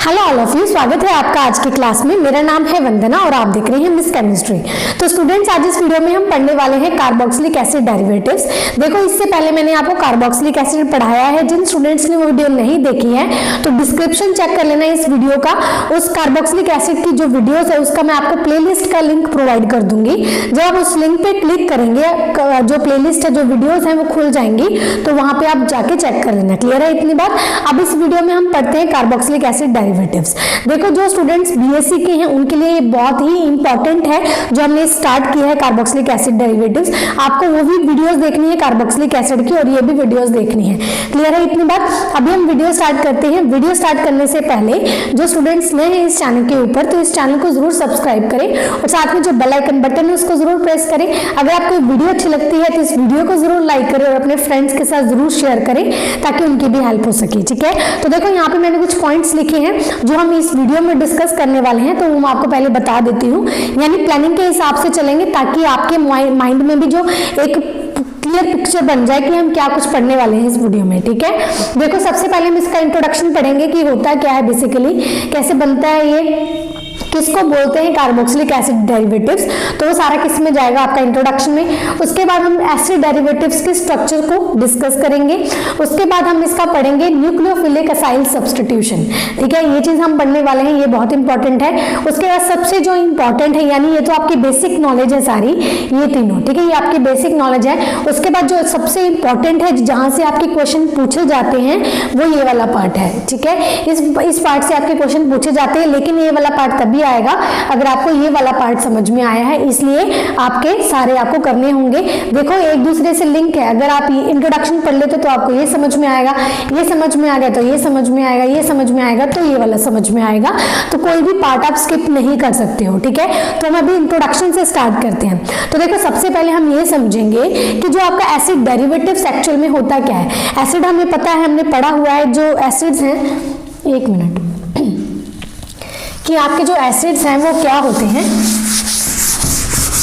Hello all of you, स्वागत है आपका आज की क्लास में। मेरा नाम है वंदना और आप देख रहे हैं मिस केमिस्ट्री। तो स्टूडेंट्स, आज इस वीडियो में हम पढ़ने वाले हैं कार्बोक्सिलिक एसिड डेरिवेटिव्स। देखो, इससे पहले मैंने आपको कार्बोक्सिलिक एसिड पढ़ाया है। जिन स्टूडेंट्स ने वो वीडियो नहीं देखी है तो डिस्क्रिप्शन चेक कर लेना इस वीडियो का। उस कार्बोक्सिलिक एसिड की जो वीडियोस है उसका मैं आपको प्लेलिस्ट का लिंक प्रोवाइड कर दूंगी। जब आप उस लिंक पे क्लिक करेंगे, जो प्लेलिस्ट है, जो वीडियोस हैं वो खुल जाएंगी, तो वहां पे आप जाके चेक कर लेना। क्लियर है इतनी बात? अब इस वीडियो में हम पढ़ते हैं कार्बोक्सिलिक एसिड डेरिवेटिव्स। देखो, जो स्टूडेंट्स बीएससी के हैं उनके लिए ये बहुत ही इंपॉर्टेंट है जो हमने स्टार्ट किया है कार्बोक्सिलिक एसिड डेरिवेटिव्स। आपको वो भी वीडियोस देखनी है कार्बोक्सिलिक एसिड की और ये भी वीडियोस देखनी है। क्लियर है इतनी बात? अभी हम वीडियो स्टार्ट करते हैं। वीडियो स्टार्ट करने से पहले जो स्टूडेंट्स नए हैं इस चैनल के ऊपर, तो इस चैनल को जरूर सब्सक्राइब करें और साथ में जो बेल आइकन बटन है उसको जरूर प्रेस करें। अगर आपको वीडियो अच्छी लगती है तो इस वीडियो को जरूर लाइक करें और अपने फ्रेंड्स के साथ जरूर शेयर करें ताकि उनकी भी हेल्प हो सके। ठीक है, तो देखो यहाँ पे मैंने कुछ पॉइंट्स लिखे हैं जो हम इस वीडियो में डिस्कस करने वाले हैं, तो वो मैं आपको पहले बता देती हूँ। यानी प्लानिंग के हिसाब से चलेंगे ताकि आपके माइंड में भी जो एक क्लियर पिक्चर बन जाए कि हम क्या कुछ पढ़ने वाले हैं इस वीडियो में। ठीक है, देखो, सबसे पहले हम इसका इंट्रोडक्शन पढ़ेंगे कि होता क्या है बेसिकली, कैसे बनता है ये, किसको बोलते हैं कार्बोक्सिलिक एसिड डेरिवेटिव्स। तो वो सारा किस में जाएगा आपका इंट्रोडक्शन में। उसके बाद हम एसिड डेरिवेटिव्स के स्ट्रक्चर को डिस्कस करेंगे। उसके बाद हम इसका पढ़ेंगे न्यूक्लियोफिलिक असाइल सब्स्टिट्यूशन। ठीक है, ये चीज हम पढ़ने वाले हैं, ये बहुत इंपॉर्टेंट है। उसके बाद सबसे जो इंपॉर्टेंट है, यानी ये तो आपकी बेसिक नॉलेज है सारी, ये तीनों। ठीक है, ये आपकी बेसिक नॉलेज है। उसके बाद जो सबसे इंपॉर्टेंट है जहां से आपके क्वेश्चन पूछे जाते हैं वो ये वाला पार्ट है। ठीक है, इस पार्ट से आपके क्वेश्चन पूछे जाते हैं, लेकिन ये वाला पार्ट तभी आएगा अगर आपको ये वाला पार्ट समझ में आया है, इसलिए आपके सारे आपको करने होंगे। देखो, एक दूसरे से लिंक है। अगर आप इंट्रोडक्शन पढ़ लेते तो आपको ये समझ में आएगा, ये समझ में आ गया तो ये समझ में आएगा, ये समझ में आएगा तो ये वाला समझ में आएगा। तो कोई भी पार्ट आप स्किप नहीं कर सकते हो। ठीक है, तो हम अभी इंट्रोडक्शन से स्टार्ट करते हैं। तो देखो, सबसे पहले हम ये समझेंगे कि जो आपका एसिड डेरिवेटिव्स एक्चुअल में होता क्या है। एसिड हमें पता है, हमने पढ़ा हुआ है। जो एसिड्स हैं, एक मिनट, कि आपके जो एसिड्स हैं वो क्या होते हैं।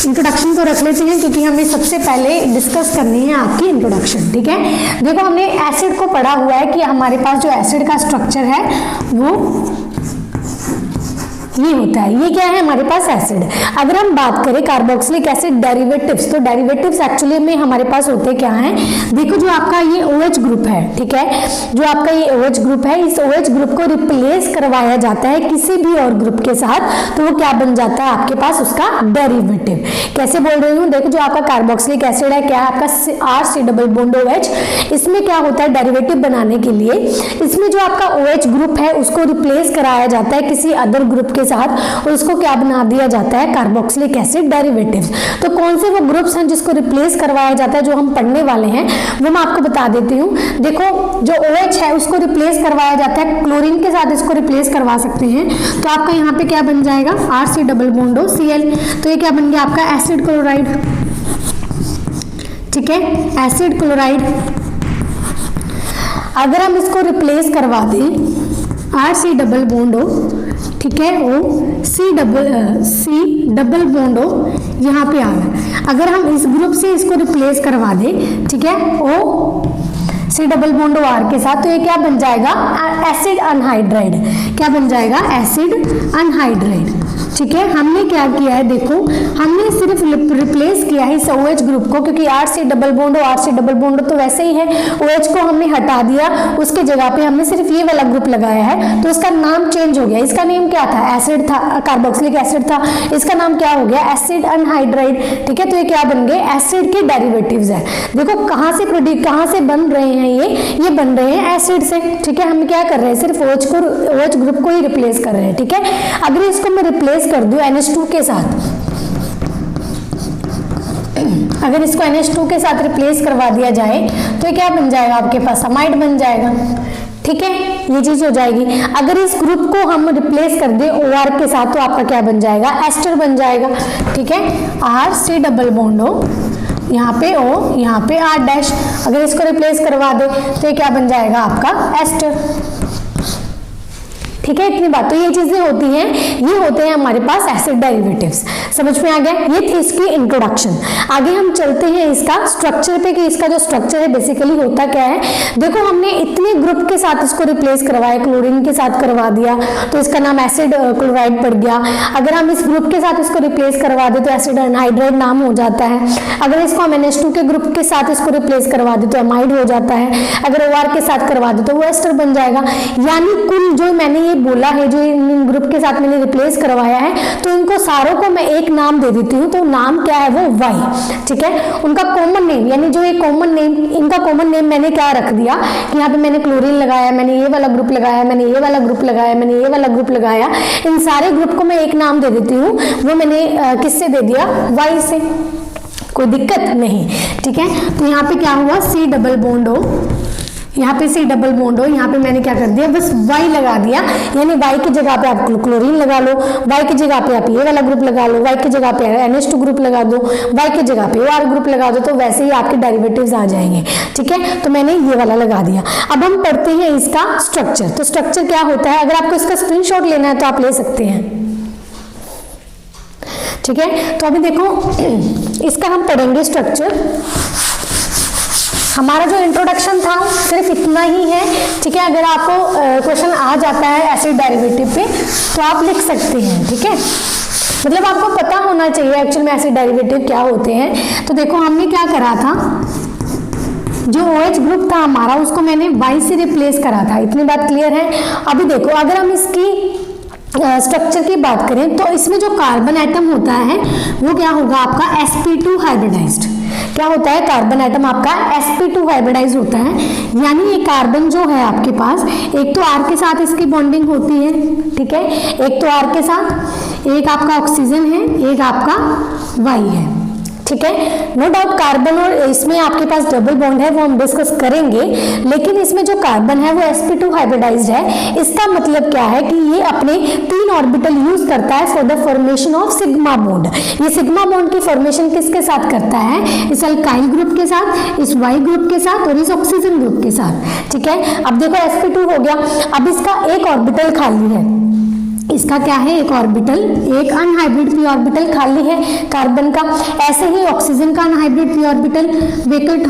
इंट्रोडक्शन तो रख लेते हैं क्योंकि हमें सबसे पहले डिस्कस करनी है आपकी इंट्रोडक्शन। ठीक है, देखो, हमने एसिड को पढ़ा हुआ है कि हमारे पास जो एसिड का स्ट्रक्चर है वो ये होता है। ये क्या है हमारे पास एसिड। अगर हम बात करें कार्बोक्सिलिक एसिड डेरिवेटिव्स, तो डेरिवेटिव्स एक्चुअली में हमारे पास होते क्या हैं। देखो, जो आपका ये OH ग्रुप है, ठीक है, जो आपका ये OH ग्रुप है, इस OH ग्रुप को रिप्लेस करवाया जाता है किसी भी और ग्रुप के साथ, तो वो क्या बन जाता है आपके पास उसका डेरिवेटिव। कैसे बोल रही हूँ, देखो, जो आपका कार्बोक्सिलिक एसिड है, क्या है आपका RC डबल बॉन्ड OH। इसमें क्या होता है, डेरिवेटिव बनाने के लिए इसमें जो आपका OH ग्रुप है उसको रिप्लेस कराया जाता है किसी अदर ग्रुप के साथ, और उसको क्या बना दिया जाता है, कार्बोक्सिलिक एसिड डेरिवेटिव्स। तो कौन से वो ग्रुप्स हैं जिसको रिप्लेस करवाया जाता है, जो हम पढ़ने वाले हैं वो मैं आपको बता देती हूँ। देखो, जो OH है उसको रिप्लेस करवाया जाता है क्लोरीन के साथ, इसको रिप्लेस करवा सकते हैं। तो आपका यहाँ पे क्या बन जाएगा, RC डबल बॉन्ड Cl। तो ये क्या बन गया आपका एसिड क्लोराइड। ठीक है, एसिड क्लोराइड। अगर हम इसको रिप्लेस करवा दें RC डबल बॉन्ड O, ठीक है, C डबल बॉन्ड O यहाँ पे आ गया। अगर हम इस ग्रुप से इसको रिप्लेस करवा दें, ठीक है, C double bond O R के साथ, तो ये क्या बन जाएगा, एसिड अनहाइड्राइड। क्या बन जाएगा, एसिड अनहाइड्राइड। ठीक है, हमने क्या किया है, देखो, हमने सिर्फ रिप्लेस किया है इस OH ग्रुप को, क्योंकि RC double bond RC double bond तो वैसे ही है, OH को हमने हटा दिया, उसके जगह पे हमने सिर्फ ये वाला ग्रुप लगाया है, तो इसका नाम चेंज हो गया। इसका नेम क्या था, एसिड था, कार्बोक्सिलिक एसिड था, इसका नाम क्या हो गया, एसिड अनहाइड्राइड। ठीक है, तो ये क्या बन गए, एसिड के डेरिवेटिव्स है। देखो, कहाँ से बन रहे हैं ये बन रहे हैं एसिड से। ठीक है, हम क्या कर रहे हैं, सिर्फ OH ग्रुप को ही रिप्लेस कर रहे हैं। ठीक है, अगर इसको मैं रिप्लेस कर दूं NH2 के साथ, अगर इसको NH2 के साथ रिप्लेस करवा दिया जाए तो ये क्या बन जाएगा आपके पास, अमाइड बन जाएगा। ठीक है, ये चीज हो जाएगी। अगर इस ग्रुप को हम रिप्लेस कर दें OR के साथ तो आपका क्या बन जाएगा, एस्टर बन जाएगा। ठीक है, RC डबल बॉन्ड O, यहाँ पे O, यहाँ पे R डैश। अगर इसको रिप्लेस करवा दे तो ये क्या बन जाएगा आपका एस्टर। ठीक है, इतनी बात। तो ये चीजें होती हैं, ये होते हैं हमारे पास एसिड डेरिवेटिव्स। समझ में आ गया? ये थी इसकी इंट्रोडक्शन। आगे हम चलते हैं इसका स्ट्रक्चर पे कि इसका जो स्ट्रक्चर है बेसिकली होता क्या है। देखो हमने इतने ग्रुप के साथ इसको रिप्लेस करवाया, क्लोरीन के साथ करवा दिया तो इसका नाम एसिड क्लोराइड पड़ गया। अगर हम इस ग्रुप के साथ इसको रिप्लेस करवा दे तो एसिड एनहाइड्राइड नाम हो जाता है। अगर इसको हम NH2 के ग्रुप के साथ इसको रिप्लेस करवा दे तो एमाइड हो जाता है। अगर OR के साथ करवा दे तो वो एस्टर बन जाएगा। यानी कुल जो मैंने ये बोला है, जो इन ग्रुप के साथ मैंने रिप्लेस करवाया है, तो इनको सारों को मैं एक नाम दे देती हूँ। तो नाम क्या है? वो Y। ठीक है, उनका कॉमन नेम, यानी जो एक कॉमन नेम, इनका कॉमन नेम मैंने क्या रख दिया कि यहाँ पे मैंने क्लोरीन लगाया, मैंने ये वाला ग्रुप लगाया, मैंने ये वाला ग्रुप लगाया, मैंने ये वाला ग्रुप लगाया। इन सारे ग्रुप को मैं एक नाम दे देती हूँ। वो मैंने किससे दे दिया? Y से। कोई दिक्कत नहीं। ठीक है, तो यहाँ पे क्या हुआ? C डबल बॉन्ड हो, यहाँ पे C डबल बॉन्ड हो, यहाँ पे मैंने क्या कर दिया? बस Y लगा दिया। यानी Y की जगह पे आप क्लोरीन लगा लो, Y की जगह पे आप ये वाला ग्रुप लगा लो, Y की जगह पे NH2 ग्रुप लगा दो, Y की जगह पे OR ग्रुप लगा दो, तो वैसे ही आपके डेरिवेटिव्स आ जाएंगे। ठीक है, तो मैंने ये वाला लगा दिया। अब हम पढ़ते हैं इसका स्ट्रक्चर। तो स्ट्रक्चर क्या होता है? अगर आपको इसका स्क्रीनशॉट लेना है तो आप ले सकते हैं। ठीक है, तो अभी देखो इसका हम पढ़ेंगे स्ट्रक्चर। हमारा जो इंट्रोडक्शन था सिर्फ इतना ही है। ठीक है, अगर आपको क्वेश्चन आ जाता है एसिड डेरिवेटिव पे तो आप लिख सकते हैं। ठीक है, मतलब आपको पता होना चाहिए एक्चुअल में एसिड डेरिवेटिव क्या होते हैं। तो देखो हमने क्या करा था, जो OH ग्रुप था हमारा उसको मैंने Y से रिप्लेस करा था। इतनी बात क्लियर है? अभी देखो अगर हम इसकी स्ट्रक्चर की बात करें तो इसमें जो कार्बन एटम होता है वो क्या होगा? आपका sp2 हाइब्रिडाइज्ड। क्या होता है? कार्बन एटम आपका sp2 हाइब्रिडाइज होता है। यानी ये कार्बन जो है आपके पास, एक तो R के साथ इसकी बॉन्डिंग होती है। ठीक है, एक तो R के साथ, एक आपका ऑक्सीजन है, एक आपका Y है। ठीक है, नो डाउट कार्बन और इसमें आपके पास डबल बॉन्ड है, वो हम डिस्कस करेंगे। लेकिन इसमें जो कार्बन है वो sp2 हाइब्रिडाइज्ड है। इसका मतलब क्या है कि ये अपने 3 ऑर्बिटल यूज करता है for the formation of sigma bond. ये सिग्मा बॉन्ड की फॉर्मेशन किसके साथ करता है? इस अल्काइल ग्रुप के साथ, इस Y ग्रुप के साथ और इस ऑक्सीजन ग्रुप के साथ। ठीक है, अब देखो sp2 हो गया। अब इसका एक ऑर्बिटल खाली है। इसका क्या है? एक ऑर्बिटल, एक अनहाइब्रिड p ऑर्बिटल खाली है कार्बन का। ऐसे ही ऑक्सीजन का अनहाइब्रिड p ऑर्बिटल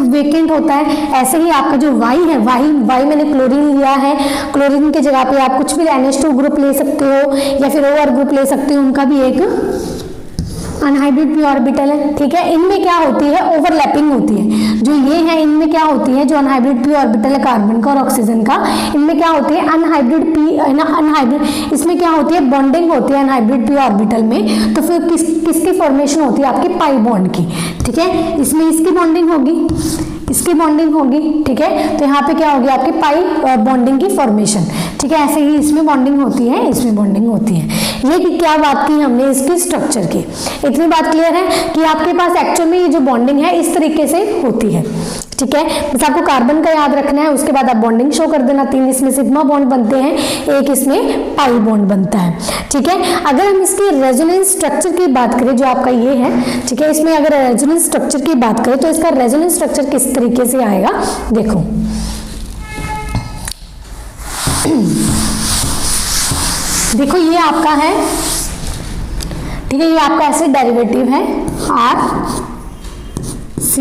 वेकेंट होता है। ऐसे ही आपका जो Y है, Y मैंने क्लोरीन लिया है, क्लोरीन की जगह पे आप कुछ भी NH2 ग्रुप ले सकते हो या फिर OR ग्रुप ले सकते हो, उनका भी एक अनहाइब्रिड p ऑर्बिटल है। ठीक है, इनमें क्या होती है? ओवरलैपिंग होती है। जो ये है इनमें क्या होती है? जो अनहाइब्रिड p ऑर्बिटल है कार्बन का और ऑक्सीजन का, इनमें क्या होती है? अनहाइब्रिड अनहाइब्रिड इसमें क्या होती है? बॉन्डिंग होती है अनहाइब्रिड p ऑर्बिटल में। तो फिर किसकी फॉर्मेशन होती है? आपकी पाई बॉन्ड की। ठीक है, इसमें इसकी बॉन्डिंग होगी, इसकी बॉन्डिंग होगी। ठीक है, तो यहाँ पे क्या होगी? आपकी पाई बॉन्डिंग की फॉर्मेशन। ठीक है, ऐसे ही इसमें बॉन्डिंग होती है, इसमें बॉन्डिंग होती है। ये कि क्या बात की हमने इसकी स्ट्रक्चर की। इतनी बात क्लियर है कि आपके पास एक्चुअल में ये जो बॉन्डिंग है इस तरीके से होती है। ठीक है, बस आपको कार्बन का याद रखना है, उसके बाद आप बॉन्डिंग शो कर देना। 3 इसमें सिग्मा बॉन्ड बनते हैं, एक इसमें पाई बॉन्ड बनता है। ठीक है, अगर हम इसकी रेजोनेंस स्ट्रक्चर की बात करें जो आपका ये है, ठीक है, इसमें अगर रेजोनेंस स्ट्रक्चर की बात करें तो इसका रेजोनेंस स्ट्रक्चर किस तरीके से आएगा? देखो देखो ये आपका है। ठीक है, ये आपका एसिड डेरिवेटिव है RC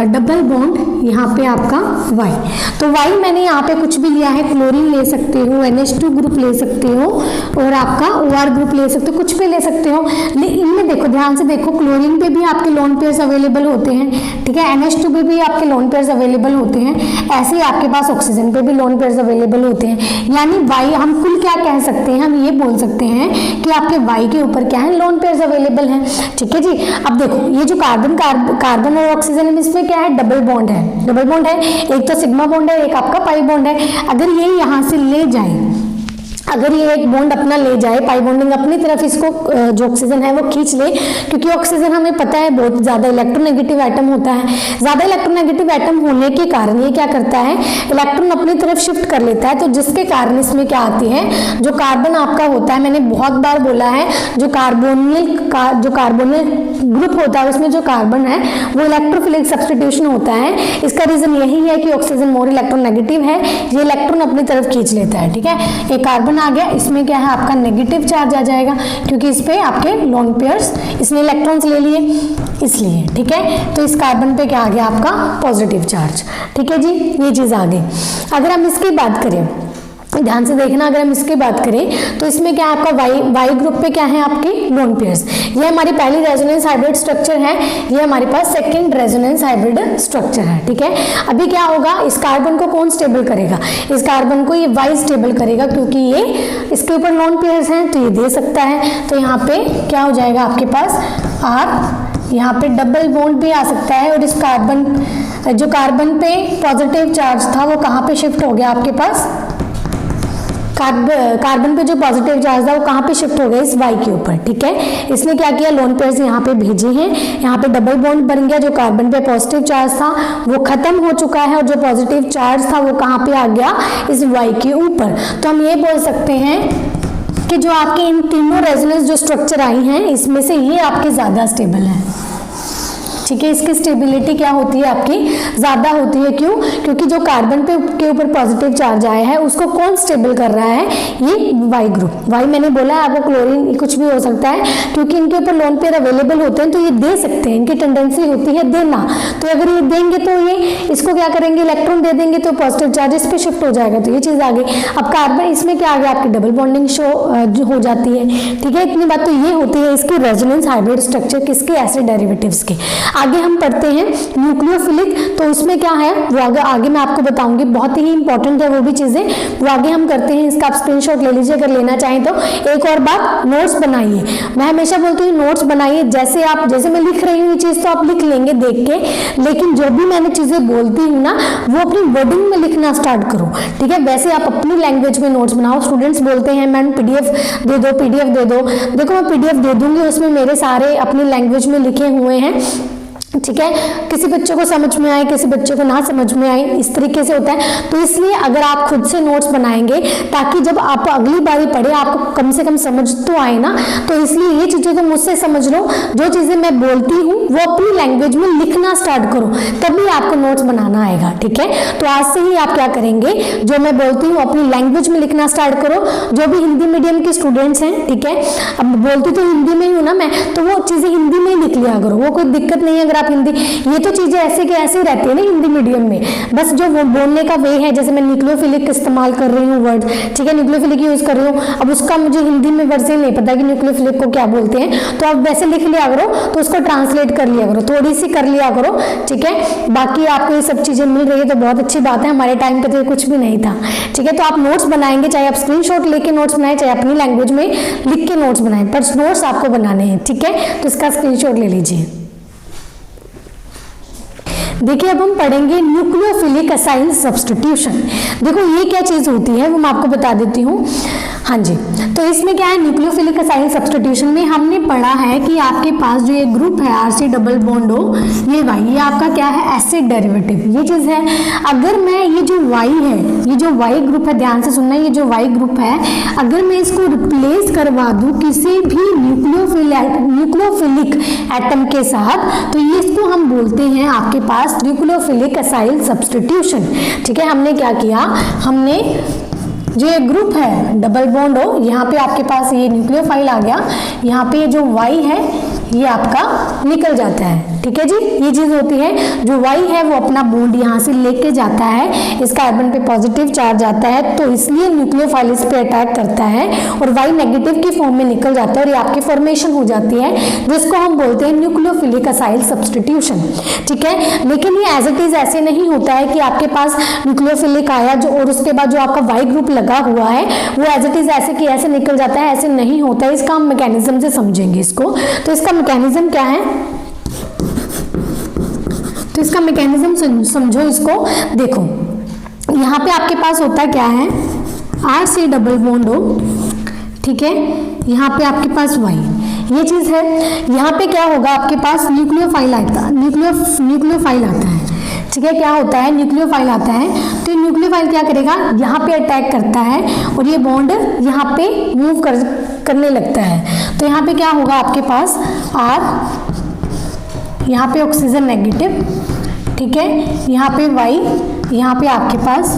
डबल बॉन्ड यहाँ पे आपका Y। तो Y मैंने यहाँ पे कुछ भी लिया है, क्लोरीन ले सकते हो, NH2 ग्रुप ले सकते हो और आपका OR ग्रुप ले सकते हो, कुछ भी ले सकते हो। इनमें देखो ध्यान से देखो, क्लोरीन पे भी आपके लोन पेयर्स अवेलेबल होते हैं। ठीक है, NH2 पे भी आपके लोन पेयर्स अवेलेबल होते हैं। ऐसे ही आपके पास ऑक्सीजन पे भी लोन पेयर्स अवेलेबल होते हैं। यानी Y हम कुल क्या कह सकते हैं? हम ये बोल सकते हैं कि आपके Y के ऊपर क्या है? लोन पेयर्स अवेलेबल हैं। ठीक है जी, अब देखो ये जो कार्बन और ऑक्सीजन इसमें क्या है? डबल बॉन्ड है। डबल बॉन्ड है, एक तो सिग्मा बॉन्ड है, एक आपका पाई बॉन्ड है। अगर ये यहां से ले जाए, अगर ये एक बॉन्ड अपना ले जाए, पाई बॉन्डिंग अपनी तरफ इसको जो ऑक्सीजन है वो खींच ले, क्योंकि ऑक्सीजन हमें पता है बहुत ज्यादा इलेक्ट्रोनेगेटिव एटम होता है। ज्यादा इलेक्ट्रोनेगेटिव एटम होने के कारण ये क्या करता है? इलेक्ट्रॉन अपनी तरफ शिफ्ट कर लेता है। तो जिसके कारण इसमें क्या आती है? जो कार्बन आपका होता है, मैंने बहुत बार बोला है, जो कार्बोनिल ग्रुप होता है उसमें जो कार्बन है वो इलेक्ट्रोफिलिक सब्स्टिट्यूशन होता है। इसका रीजन यही है कि ऑक्सीजन मोर इलेक्ट्रोनेगेटिव है, ये इलेक्ट्रॉन अपनी तरफ खींच लेता है। ठीक है, एक कार्बन आ गया, इसमें क्या है आपका नेगेटिव चार्ज आ जाएगा क्योंकि इस पे आपके लोन पेयर्स, इसने इलेक्ट्रॉन्स ले लिए इसलिए, ठीक है। तो इस कार्बन पे क्या आ गया आपका पॉजिटिव चार्ज, ठीक है जी, ये चीज आ गई। अगर हम इसकी बात करें, ध्यान से देखना, अगर हम इसकी बात करें तो इसमें क्या आपका वाई ग्रुप पे क्या है आपके लोन पेयर्स। ये हमारी पहली रेजोनेंस हाइब्रिड स्ट्रक्चर है, ये हमारे पास सेकंड रेजोनेंस हाइब्रिड स्ट्रक्चर है, ठीक है। अभी क्या होगा, इस कार्बन को कौन स्टेबल करेगा, इस कार्बन को ये वाई स्टेबल करेगा क्योंकि ये इसके ऊपर लोन पेयर्स हैं तो ये दे सकता है। तो यहाँ पे क्या हो जाएगा आपके पास आर, यहाँ पे डबल बॉन्ड भी आ सकता है और इस कार्बन, जो कार्बन पे पॉजिटिव चार्ज था वो कहाँ पे शिफ्ट हो गया आपके पास, कार्बन पे जो पॉजिटिव चार्ज था वो कहाँ पे शिफ्ट हो गया, इस वाई के ऊपर, ठीक है। इसने क्या किया, लोन पेयर्स यहाँ पे भेजे हैं, यहाँ पे डबल बॉन्ड बन गया, जो कार्बन पे पॉजिटिव चार्ज था वो खत्म हो चुका है और जो पॉजिटिव चार्ज था वो कहाँ पे आ गया, इस वाई के ऊपर। तो हम ये बोल सकते हैं कि जो आपके इन तीनों रेजोनेंस जो स्ट्रक्चर आई हैं इसमें से ये आपके ज्यादा स्टेबल है, ठीक है। इसकी स्टेबिलिटी क्या होती है आपकी ज्यादा होती है, क्यों, क्योंकि जो कार्बन पे के ऊपर पॉजिटिव चार्ज आया है उसको कौन स्टेबल कर रहा है, ये वाई ग्रुप। वाई मैंने बोला है आपको क्लोरीन कुछ भी हो सकता है क्योंकि इनके ऊपर लोन पेयर अवेलेबल होते हैं तो ये दे सकते हैं, इनकी टेंडेंसी होती है देना। तो अगर ये देंगे तो ये इसको क्या करेंगे, इलेक्ट्रॉन दे देंगे तो पॉजिटिव चार्ज इस पे शिफ्ट हो जाएगा, तो ये चीज आ गई। अब कार्बन इसमें क्या आ गया आपकी डबल बॉन्डिंग हो जाती है, ठीक है। इतनी बात तो ये होती है इसकी रेजोनेंस हाइब्रिड स्ट्रक्चर किसके, एसिड डेरिवेटिव्स के। आगे हम पढ़ते हैं न्यूक्लियोफिलिक, तो उसमें क्या है वो आगे मैं आपको बताऊंगी, बहुत ही इंपॉर्टेंट है वो भी चीजें, वो आगे हम करते हैं। इसका आप स्क्रीनशॉट ले लीजिए अगर लेना चाहें तो। एक और बात, नोट्स बनाइए, मैं हमेशा बोलती हूँ नोट्स बनाइए, जैसे मैं लिख रही हूँ ये चीज तो आप लिख लेंगे देख के, लेकिन जो भी मैंने चीजें बोलती हूँ ना वो अपनी वर्डिंग में लिखना स्टार्ट करो, ठीक है। वैसे आप अपनी लैंग्वेज में नोट्स बनाओ। स्टूडेंट्स बोलते हैं मैम पीडीएफ दे दो, पीडीएफ दे दो, देखो मैं पीडीएफ दे दूंगी, उसमें मेरे सारे अपनी लैंग्वेज में लिखे हुए हैं, ठीक है। किसी बच्चे को समझ में आए, किसी बच्चे को ना समझ में आए, इस तरीके से होता है। तो इसलिए अगर आप खुद से नोट्स बनाएंगे ताकि जब आप अगली बारी पढ़े आपको कम से कम समझ तो आए ना, तो इसलिए ये चीजें तो मुझसे समझ लो, जो चीजें मैं बोलती हूँ वो अपनी लैंग्वेज में लिखना स्टार्ट करो, तभी आपको नोट्स बनाना आएगा, ठीक है। तो आज से ही आप क्या करेंगे, जो मैं बोलती हूँ अपनी लैंग्वेज में लिखना स्टार्ट करो। जो भी हिंदी मीडियम के स्टूडेंट्स हैं, ठीक है, अब बोलती तो हिंदी में ही हूँ ना मैं, तो वो चीजें हिंदी में ही लिख लिया करो, वो कोई दिक्कत नहीं है। अगर आप हिंदी, ये तो चीजें ऐसे के ऐसे रहती है ना हिंदी मीडियम में, बस जो वो बोलने का वे है, जैसे मैं न्यूक्लियोफिलिक इस्तेमाल कर रही हूँ वर्ड, ठीक है, न्यूक्लियोफिलिक यूज कर रही हूँ, अब उसका मुझे हिंदी में वर्ड से नहीं पता कि न्यूक्लियोफिलिक को क्या बोलते हैं, तो आप वैसे लिख लिया करो, तो उसको ट्रांसलेट कर लिया करो, थोड़ी सी कर लिया करो, ठीक है। बाकी आपको ये सब चीजें मिल रही है तो बहुत अच्छी बात है, हमारे टाइम पे तो कुछ भी नहीं था, ठीक है। तो आप नोट्स बनाएंगे, चाहे आप स्क्रीनशॉट लेके नोट्स बनाए, चाहे अपनी लैंग्वेज में लिख के नोट्स बनाए, पर नोट्स आपको बनाने हैं, ठीक है। तो इसका स्क्रीनशॉट ले लीजिए। देखिए अब हम पढ़ेंगे न्यूक्लियोफिलिक असाइल सब्स्टिट्यूशन। देखो ये क्या चीज होती है वो मैं आपको बता देती हूँ। हाँ जी, तो इसमें क्या है, न्यूक्लियोफिलिक असाइल सब्स्टिट्यूशन में हमने पढ़ा है कि आपके पास जो ये ग्रुप है आरसी डबल बॉन्ड हो, ये वाई, ये आपका क्या है, एसिड डेरिवेटिव, ये चीज है। अगर मैं ये जो वाई है, ये जो वाई ग्रुप है, ध्यान से सुनना, ये जो वाई ग्रुप है, अगर मैं इसको रिप्लेस करवा दूं किसी भी न्यूक्लियोफिलिक एटम के साथ, तो ये इसको हम बोलते हैं आपके पास न्यूक्लियोफिलिक असाइल सब्स्टिट्यूशन, ठीक है। हमने क्या किया, हमने जो ये ग्रुप है डबल बॉन्ड हो, यहाँ पे आपके पास ये न्यूक्लियोफाइल आ गया, यहाँ पे जो वाई है ये आपका निकल जाता है, ठीक है जी। ये चीज होती है, जो वाई है वो अपना बॉन्ड यहाँ से लेके जाता है, इस कार्बन पे पॉजिटिव चार्ज आता है, तो इसलिए न्यूक्लियोफाइल इस पे अटैक करता है और वाई नेगेटिव की फॉर्म में निकल जाता है और ये आपकी फॉर्मेशन हो जाती है, जिसको हम बोलते हैं न्यूक्लियोफिलिक असाइल सब्स्टिट्यूशन, ठीक है। लेकिन ये एज इट इज ऐसे नहीं होता है कि आपके पास न्यूक्लियोफिलिक आया जो और उसके बाद जो आपका वाई ग्रुप लगा हुआ है वो एज इट इज ऐसे कि ऐसे निकल जाता है, ऐसे नहीं होता है। इसका हम मैकेनिज्म से समझेंगे इसको। तो इसका मैकेनिज्म क्या है, तो इसका मैकेनिज्म समझो इसको। देखो यहाँ पे आपके पास होता क्या है, आर सी डबल बॉन्ड हो, ठीक है, यहाँ पे आपके पास वाई, ये चीज है। यहाँ पे क्या होगा, आपके पास न्यूक्लियोफाइल आता है, न्यूक्लियोफाइल आता है, ठीक है। क्या होता है, न्यूक्लियोफाइल आता है, तो न्यूक्लियोफाइल क्या करेगा, यहाँ पे अटैक करता है और ये बॉन्ड यहाँ पे मूव करने लगता है। तो यहाँ पे क्या होगा, आपके पास R, यहाँ पे ऑक्सीजन नेगेटिव, ठीक है, यहाँ पे Y, यहाँ पे आपके पास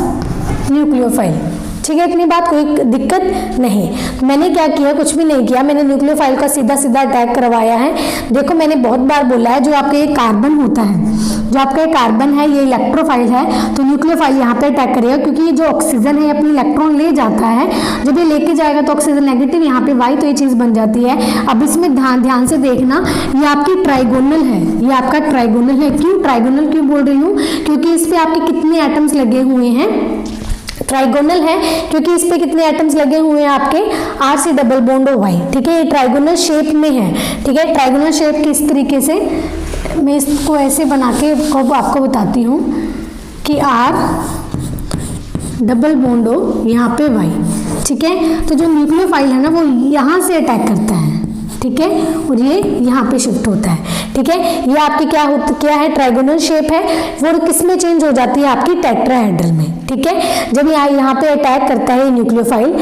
न्यूक्लियोफाइल, ठीक है, इतनी बात, कोई दिक्कत नहीं। मैंने क्या किया, कुछ भी नहीं किया, मैंने न्यूक्लियोफाइल का सीधा सीधा अटैक करवाया है। देखो मैंने बहुत बार बोला है, जो आपका ये कार्बन होता है, जो आपका ये कार्बन है, ये इलेक्ट्रोफाइल है, तो न्यूक्लियोफाइल यहाँ पे अटैक करेगा, क्योंकि ये जो ऑक्सीजन है अपनी इलेक्ट्रॉन ले जाता है, जब ये लेके जाएगा तो ऑक्सीजन नेगेटिव, यहाँ पे वाई, तो ये चीज बन जाती है। अब इसमें ध्यान से देखना, ये आपकी ट्राइगोनल है, ये आपका ट्राइगोनल है। क्यों ट्राइगोनल क्यों बोल रही हूँ, क्योंकि इस पे आपके कितने एटम्स लगे हुए हैं, ट्राइगोनल है क्योंकि इस पे कितने एटम्स लगे हुए हैं आपके, R से डबल बॉन्ड O Y। ठीक है, ये ट्राइगोनल शेप में है। ठीक है, ट्राइगोनल शेप किस तरीके से, मैं इसको ऐसे बना के आपको बताती हूँ कि R डबल बॉन्ड O, यहाँ पे Y। ठीक है, तो जो न्यूक्लियोफाइल है ना वो यहाँ से अटैक करता है। ठीक है, और ये यहाँ पे शिफ्ट होता है। ठीक है, ये आपकी क्या है, ट्राइगोनल शेप है, वो किस में चेंज हो जाती है, आपकी टेट्राहेड्रल में। ठीक है, जब यहाँ पे अटैक करता है न्यूक्लियोफाइल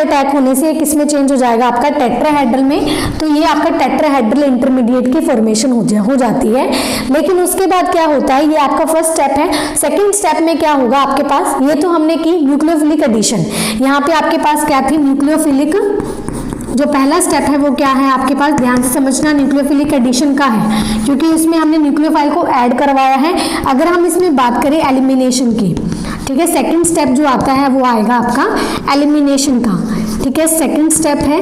अटैक होने से किस में चेंज हो जाएगा, आपका टेट्राहेड्रल में। तो ये आपका टेट्राहेड्रल इंटरमीडिएट की फॉर्मेशन हो जाती है। लेकिन उसके बाद क्या होता है, ये आपका फर्स्ट स्टेप है। सेकेंड स्टेप में क्या होगा आपके पास, ये तो हमने की न्यूक्लियोफिलिक एडिशन, यहाँ पे आपके पास क्या थी, न्यूक्लियोफिलिक, जो पहला स्टेप है वो क्या है आपके पास, ध्यान से समझना, न्यूक्लियोफिलिक एडिशन का है, क्योंकि इसमें हमने न्यूक्लियोफाइल को ऐड करवाया है। अगर हम इसमें बात करें एलिमिनेशन की, ठीक है, सेकंड स्टेप जो आता है वो आएगा आपका एलिमिनेशन का। ठीक है, सेकंड स्टेप है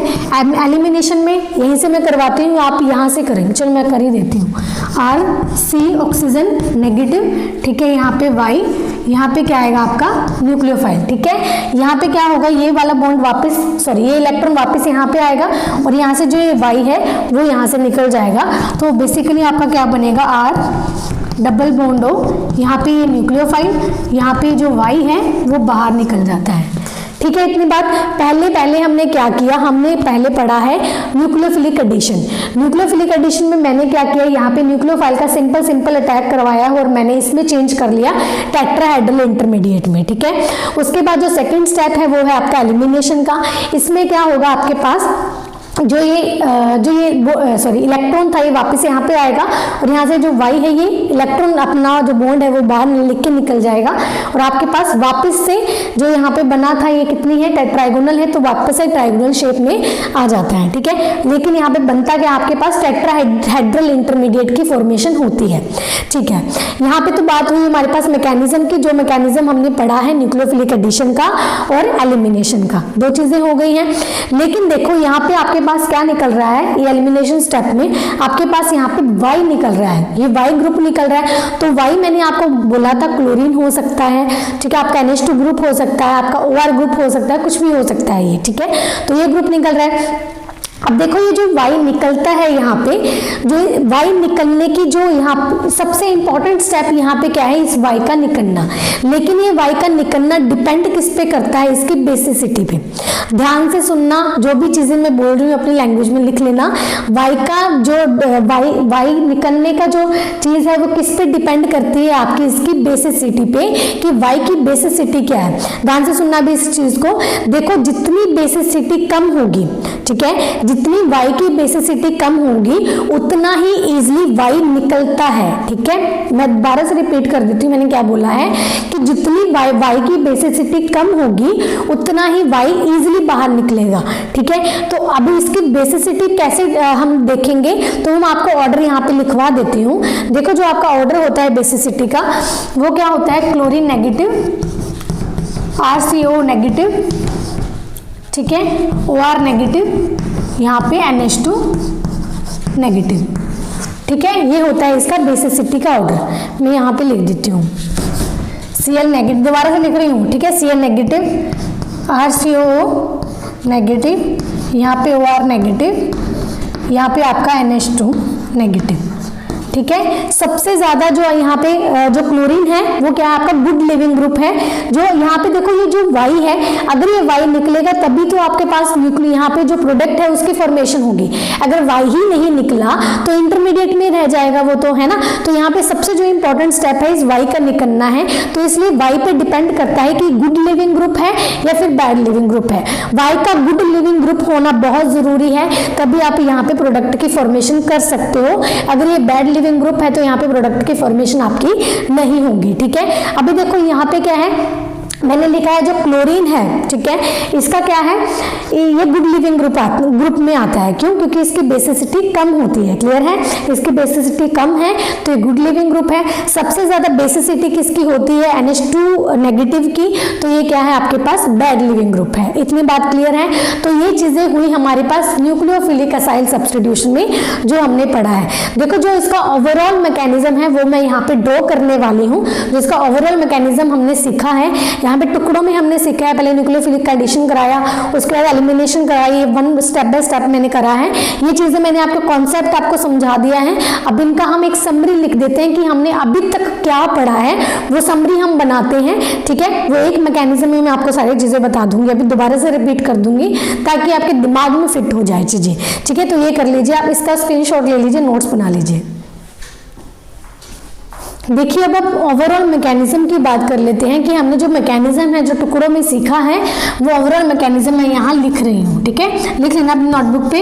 एलिमिनेशन में, यहीं से मैं करवाती हूँ, आप यहाँ से करेंगे, चलो मैं कर ही देती हूँ। R ऑक्सीजन नेगेटिव, ठीक है, यहाँ पे Y, यहाँ पे क्या आएगा आपका न्यूक्लियोफाइल। ठीक है, यहाँ पे क्या होगा, ये वाला बॉन्ड वापस, सॉरी ये इलेक्ट्रॉन वापस यहाँ पे आएगा, और यहाँ से जो ये Y है वो यहाँ से निकल जाएगा। तो बेसिकली आपका क्या बनेगा, R डबल बॉन्ड O, यहाँ पे ये न्यूक्लियोफाइल, यहाँ पे जो Y है वो बाहर निकल जाता है। ठीक है, इतनी बात। पहले हमने क्या किया, हमने पहले पढ़ा है न्यूक्लियोफिलिक एडिशन। न्यूक्लियोफिलिक एडिशन में मैंने क्या किया, यहाँ पे न्यूक्लियोफाइल का सिंपल अटैक करवाया और मैंने इसमें चेंज कर लिया टेट्राहेड्रल इंटरमीडिएट में। ठीक है, उसके बाद जो सेकंड स्टेप है वो है आपका एलिमिनेशन का। इसमें क्या होगा आपके पास, जो ये इलेक्ट्रॉन था ये वापस यहाँ पे आएगा, और यहाँ से जो Y है ये इलेक्ट्रॉन अपना जो बॉन्ड है वो बाहर लिख के निकल जाएगा, और आपके पास वापस से जो यहाँ पे बना था ये कितनी है, टेट्रागोनल है, तो वापस से ट्राइगोनल शेप में आ जाता है। ठीक है, लेकिन यहाँ पे बनता क्या, आपके पास टेट्राहेड्रल इंटरमीडिएट की फॉर्मेशन होती है। ठीक है, यहाँ पे तो बात हुई हमारे पास मैकेनिज्म की, जो मैकेनिज्म हमने पढ़ा है न्यूक्लियोफिलिक एडिशन का और एलिमिनेशन का, दो चीजें हो गई हैं। लेकिन देखो यहाँ पे आपके पास क्या निकल रहा है, ये एलिमिनेशन स्टेप में आपके पास यहाँ पे Y निकल रहा है, ये Y ग्रुप निकल रहा है। तो Y मैंने आपको बोला था क्लोरीन हो सकता है, ठीक है, आपका NH2 ग्रुप हो सकता है, आपका OR ग्रुप हो सकता है, कुछ भी हो सकता है ये। ठीक है, तो ये ग्रुप निकल रहा है। अब देखो ये जो Y निकलता है यहाँ पे, जो Y निकलने की जो यहाँ सबसे इंपॉर्टेंट स्टेप यहाँ पे क्या है, इस Y का निकलना। लेकिन ये Y का निकलना डिपेंड किस पे करता है, इसकी बेसिसिटी पे। ध्यान से सुनना, जो भी चीजें मैं बोल रही हूँ अपनी लैंग्वेज में लिख लेना। Y का जो Y निकलने का जो चीज है वो किस पे डिपेंड करती है, आपकी इसकी बेसिसिटी पे, कि Y की बेसिसिटी क्या है। ध्यान से सुनना भी इस चीज को। देखो जितनी बेसिसिटी कम होगी, ठीक है, जितनी Y की बेसिसिटी कम होगी उतना ही इजीली Y निकलता है। ठीक है, मैं दोबारा से रिपीट कर देती हूँ, मैंने क्या बोला है कि जितनी Y की बेसिसिटी कम होगी उतना ही Y इजीली बाहर निकलेगा। ठीक है, तो अभी इसकी बेसिसिटी कैसे हम देखेंगे, तो हम आपको ऑर्डर यहाँ पे लिखवा देती हूँ। देखो जो आपका ऑर्डर होता है बेसिसिटी का वो क्या होता है, क्लोरीन नेगेटिव, RCO नेगेटिव, ठीक है, OR नेगेटिव, यहाँ पे NH2 नेगेटिव। ठीक है, ये होता है इसका बेसिसिटी का ऑर्डर। मैं यहाँ पे लिख देती हूँ Cl नेगेटिव, दोबारा से लिख रही हूँ। ठीक है, Cl नेगेटिव, RCOO नेगेटिव, यहाँ पे OR नेगेटिव, यहाँ पे आपका NH2 नेगेटिव। ठीक है, सबसे ज्यादा जो यहाँ पे जो क्लोरीन है वो क्या है, आपका गुड लिविंग ग्रुप है। जो यहाँ पे देखो ये जो Y है, अगर ये Y निकलेगा तभी तो आपके पास यहाँ पे जो प्रोडक्ट है उसकी फॉर्मेशन होगी। अगर Y ही नहीं निकला तो इंटरमीडिएट में रह जाएगा वो, तो है ना। तो यहाँ पे सबसे जो इंपॉर्टेंट स्टेप है इस Y का निकलना है, तो इसलिए Y पे डिपेंड करता है कि गुड लिविंग ग्रुप है या फिर बैड लिविंग ग्रुप है। Y का गुड लिविंग ग्रुप होना बहुत जरूरी है, तभी आप यहाँ पे प्रोडक्ट की फॉर्मेशन कर सकते हो। अगर ये बैड लिविंग ग्रुप है तो यहाँ पे प्रोडक्ट की फॉर्मेशन आपकी नहीं होगी। ठीक है, अभी देखो यहाँ पे क्या है, मैंने लिखा है जो क्लोरीन है, ठीक है, इसका क्या है, ये गुड लिविंग ग्रुप में आता है। क्यों? क्योंकि इसकी बेसिसिटी कम होती है। क्लियर है? इसकी बेसिसिटी कम है तो ये गुड लिविंग ग्रुप है। सबसे ज्यादा बेसिसिटी किसकी होती है? NH2 नेगेटिव की, तो ये क्या है आपके पास? बैड लिविंग ग्रुप है। इतनी बात क्लियर है? तो ये चीजें हुई हमारे पास न्यूक्लियोफिलिक असाइल सब्स्टिट्यूशन में जो हमने पढ़ा है। देखो जो इसका ओवरऑल मैकेनिज्म है वो मैं यहाँ पे ड्रॉ करने वाली हूँ। जिसका ओवरऑल मैकेनिज्म हमने सीखा है, यहाँ पे टुकड़ों में हमने सीखा है। पहले न्यूक्लियोफिलिक का एडिशन कराया, उसके बाद एलिमिनेशन कराई, ये वन स्टेप बाय स्टेप मैंने करा है। ये चीजें मैंने आपको कॉन्सेप्ट आपको समझा दिया है। अब इनका हम एक समरी लिख देते हैं कि हमने अभी तक क्या पढ़ा है, वो समरी हम बनाते हैं। ठीक है, वो एक मैकेनिज्म में मैं आपको सारी चीजें बता दूंगी, अभी दोबारा से रिपीट कर दूंगी ताकि आपके दिमाग में फिट हो जाए चीजें। ठीक है, तो ये कर लीजिए, आप इसका स्क्रीनशॉट ले लीजिए, नोट्स बना लीजिए। देखिए अब आप ओवरऑल मैकेनिज्म की बात कर लेते हैं कि हमने जो मैकेनिज्म है जो टुकड़ों में सीखा है वो ओवरऑल मैकेनिज्म मैं यहाँ लिख रही हूँ। ठीक है, लिख लेना अपनी नोटबुक पे।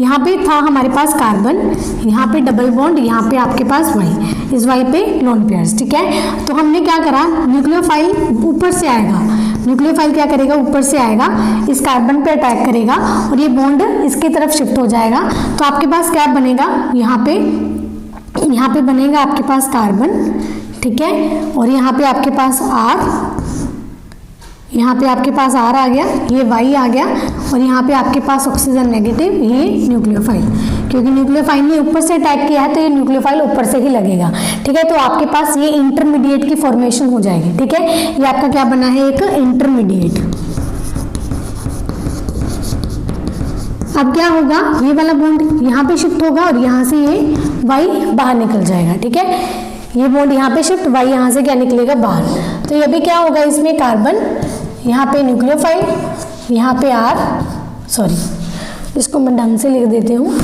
यहाँ पे था हमारे पास कार्बन, यहाँ पे डबल बॉन्ड, यहाँ पे आपके पास वाई, इस वाई पे लोन पेयर्स। ठीक है, तो हमने क्या करा, न्यूक्लियोफाइल ऊपर से आएगा, न्यूक्लियोफाइल क्या करेगा, ऊपर से आएगा, इस कार्बन पे अटैक करेगा और ये बॉन्ड इसकी तरफ शिफ्ट हो जाएगा। तो आपके पास क्या बनेगा, यहाँ पे बनेगा आपके पास कार्बन, ठीक है, और यहाँ पे आपके पास R, यहाँ पे आपके पास R आ गया, ये Y आ गया, और यहाँ पे आपके पास ऑक्सीजन नेगेटिव, ये न्यूक्लियोफाइल। क्योंकि न्यूक्लियोफाइल ने ऊपर से अटैक किया है तो ये न्यूक्लियोफाइल ऊपर से ही लगेगा। ठीक है, तो आपके पास ये इंटरमीडिएट की फॉर्मेशन हो जाएगी। ठीक है, ये आपका क्या बना है, एक इंटरमीडिएट। अब क्या होगा, ये वाला बॉन्ड यहाँ पे शिफ्ट होगा और यहाँ से ये वाई बाहर निकल जाएगा। ठीक है, ये बॉन्ड यहाँ पे शिफ्ट, वाई यहाँ से क्या निकलेगा, बाहर। तो ये भी क्या होगा, इसमें कार्बन, यहाँ पे न्यूक्लियोफाइल, यहाँ पे R, सॉरी इसको मैं ढंग से लिख देती हूँ।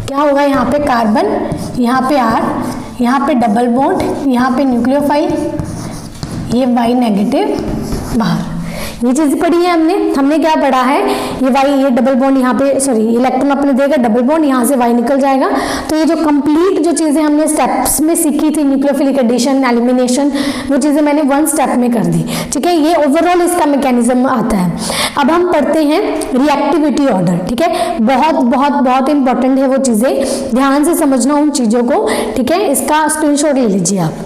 क्या होगा, यहाँ पे कार्बन, यहाँ पे R, यहाँ पे डबल बॉन्ड, यहाँ पे न्यूक्लियोफाइल, ये वाई नेगेटिव बाहर। ये चीज पढ़ी है हमने क्या पढ़ा है, ये वाई, ये डबल बॉन्ड यहाँ पे, सॉरी इलेक्ट्रॉन अपने देगा, डबल बॉन्ड यहाँ से वाई निकल जाएगा। तो ये जो कंप्लीट जो चीजें हमने स्टेप्स में सीखी थी, न्यूक्लियोफिलिक एडिशन, एलिमिनेशन, वो चीजें मैंने वन स्टेप में कर दी। ठीक है, ये ओवरऑल इसका मैकेनिज्म आता है। अब हम पढ़ते हैं रिएक्टिविटी ऑर्डर। ठीक है, बहुत बहुत बहुत इंपॉर्टेंट है वो चीजें, ध्यान से समझना उन चीजों को। ठीक है, इसका स्क्रीनशॉट ले लीजिए आप।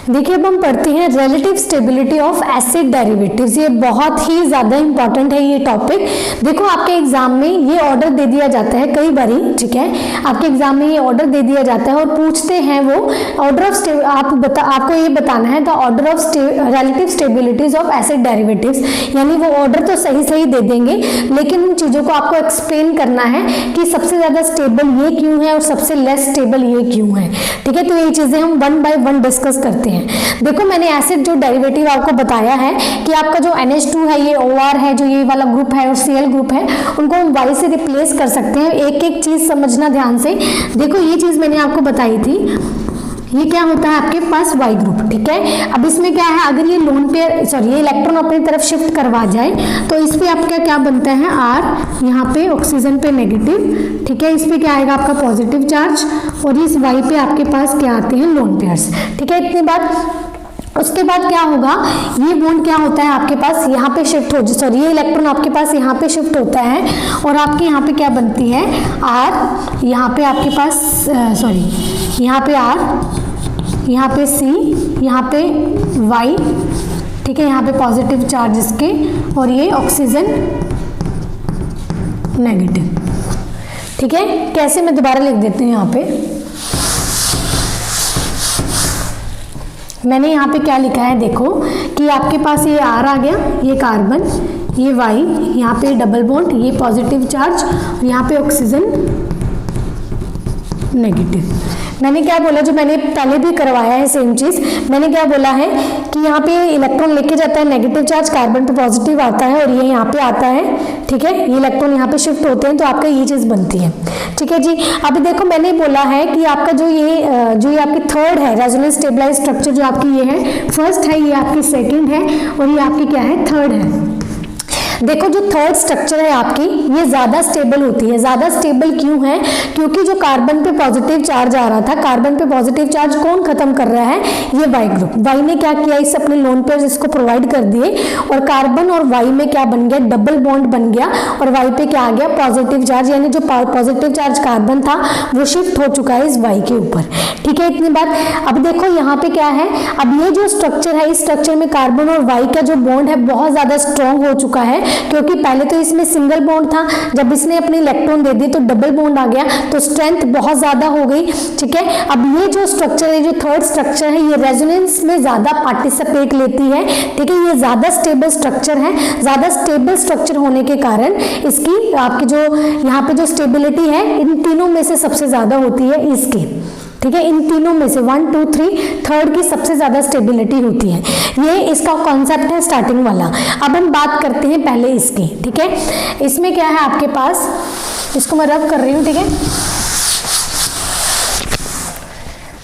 देखिए अब हम पढ़ते हैं relative stability of acid derivatives. ये बहुत ही ज्यादा इंपॉर्टेंट है ये टॉपिक। देखो आपके एग्जाम में ये ऑर्डर दे दिया जाता है कई बारी। ठीक है, आपके एग्जाम में ये ऑर्डर दे दिया जाता है और पूछते हैं वो ऑर्डर ऑफ आपको ये बताना है the order of relative stabilities of acid derivatives. यानी वो ऑर्डर तो सही दे देंगे लेकिन उन चीजों को आपको एक्सप्लेन करना है कि सबसे ज्यादा स्टेबल ये क्यों है और सबसे लेस स्टेबल ये क्यों है। ठीक है, तो ये चीजें हम वन बाय वन डिस्कस करते हैं। देखो मैंने एसिड जो डेरिवेटिव आपको बताया है कि आपका जो NH2 है, ये OR है, जो ये वाला ग्रुप है और Cl ग्रुप है, उनको हम Y से रिप्लेस कर सकते हैं। एक एक चीज समझना ध्यान से। देखो ये चीज मैंने आपको बताई थी, ये क्या होता है आपके पास Y ग्रुप। ठीक है, अब इसमें क्या है, अगर ये लोन पेयर, सॉरी ये इलेक्ट्रॉन अपनी तरफ शिफ्ट करवा जाए तो इस पे आपका क्या बनता है, R, यहाँ पे ऑक्सीजन पे नेगेटिव। ठीक है, इस पे क्या आएगा आपका पॉजिटिव चार्ज और इस Y पे आपके पास क्या आते हैं, लोन पेयर्स। ठीक है, इतनी बात। उसके बाद क्या होगा, ये बॉन्ड क्या होता है आपके पास यहाँ पे शिफ्ट हो, सॉरी ये इलेक्ट्रॉन आपके पास यहाँ पे शिफ्ट होता है और आपके यहाँ पे क्या बनती है, R, यहाँ पे आपके पास सॉरी यहाँ पे R, यहाँ पे C, यहाँ पे Y। ठीक है, यहाँ पे पॉजिटिव चार्ज इसके और ये ऑक्सीजन नेगेटिव। ठीक है, कैसे मैं दोबारा लिख देती हूँ। यहाँ पे मैंने यहाँ पे क्या लिखा है, देखो कि आपके पास ये R आ गया, ये कार्बन, ये Y, यहाँ पे डबल बॉन्ड, ये पॉजिटिव चार्ज और यहाँ पे ऑक्सीजन नेगेटिव। मैंने क्या बोला, जो मैंने पहले भी करवाया है सेम चीज, मैंने क्या बोला है कि यहाँ पे इलेक्ट्रॉन लेके जाता है नेगेटिव चार्ज, कार्बन पे पॉजिटिव आता है और ये यहाँ पे आता है। ठीक है, ये इलेक्ट्रॉन यहाँ पे शिफ्ट होते हैं तो आपका ये चीज बनती है। ठीक है जी, अभी देखो मैंने बोला है कि आपका जो ये आपकी थर्ड है रेजोनेंस स्टेबलाइज्ड स्ट्रक्चर, जो आपकी ये है फर्स्ट है, ये आपकी सेकेंड है और ये आपकी क्या है, थर्ड है। देखो जो थर्ड स्ट्रक्चर है आपकी ये ज्यादा स्टेबल होती है। ज्यादा स्टेबल क्यों है? क्योंकि जो कार्बन पे पॉजिटिव चार्ज आ रहा था, कार्बन पे पॉजिटिव चार्ज कौन खत्म कर रहा है? ये वाई ग्रुप। वाई ने क्या किया, इस अपने लोन पेयर्स इसको प्रोवाइड कर दिए और कार्बन और वाई में क्या बन गया, डबल बॉन्ड बन गया और वाई पे क्या आ गया, पॉजिटिव चार्ज, यानी जो पॉजिटिव चार्ज कार्बन था वो शिफ्ट हो चुका है इस वाई के ऊपर। ठीक है, इतनी बात। अब देखो यहाँ पे क्या है, अब ये जो स्ट्रक्चर है, इस स्ट्रक्चर में कार्बन और वाई का जो बॉन्ड है बहुत ज्यादा स्ट्रॉन्ग हो चुका है, क्योंकि पहले तो इसमें सिंगल बॉन्ड था, जब इसने अपने इलेक्ट्रॉन दे दिए तो डबल बॉन्ड आ गया, तो स्ट्रेंथ बहुत ज्यादा हो गई। ठीक है, अब ये जो स्ट्रक्चर है, जो थर्ड स्ट्रक्चर है, ये रेजोनेंस में ज्यादा पार्टिसिपेट लेती है। ठीक है, ये ज्यादा स्टेबल स्ट्रक्चर है। ज्यादा स्टेबल स्ट्रक्चर होने के कारण इसकी आपकी जो यहाँ पे जो स्टेबिलिटी है इन तीनों में से सबसे ज्यादा होती है इसकी। ठीक है, इन तीनों में से 1 2 3 थर्ड की सबसे ज्यादा स्टेबिलिटी होती है। ये इसका कॉन्सेप्ट है स्टार्टिंग वाला। अब हम बात करते हैं पहले इसकी। ठीक है, इसमें क्या है आपके पास, इसको मैं रब कर रही हूँ। ठीक है,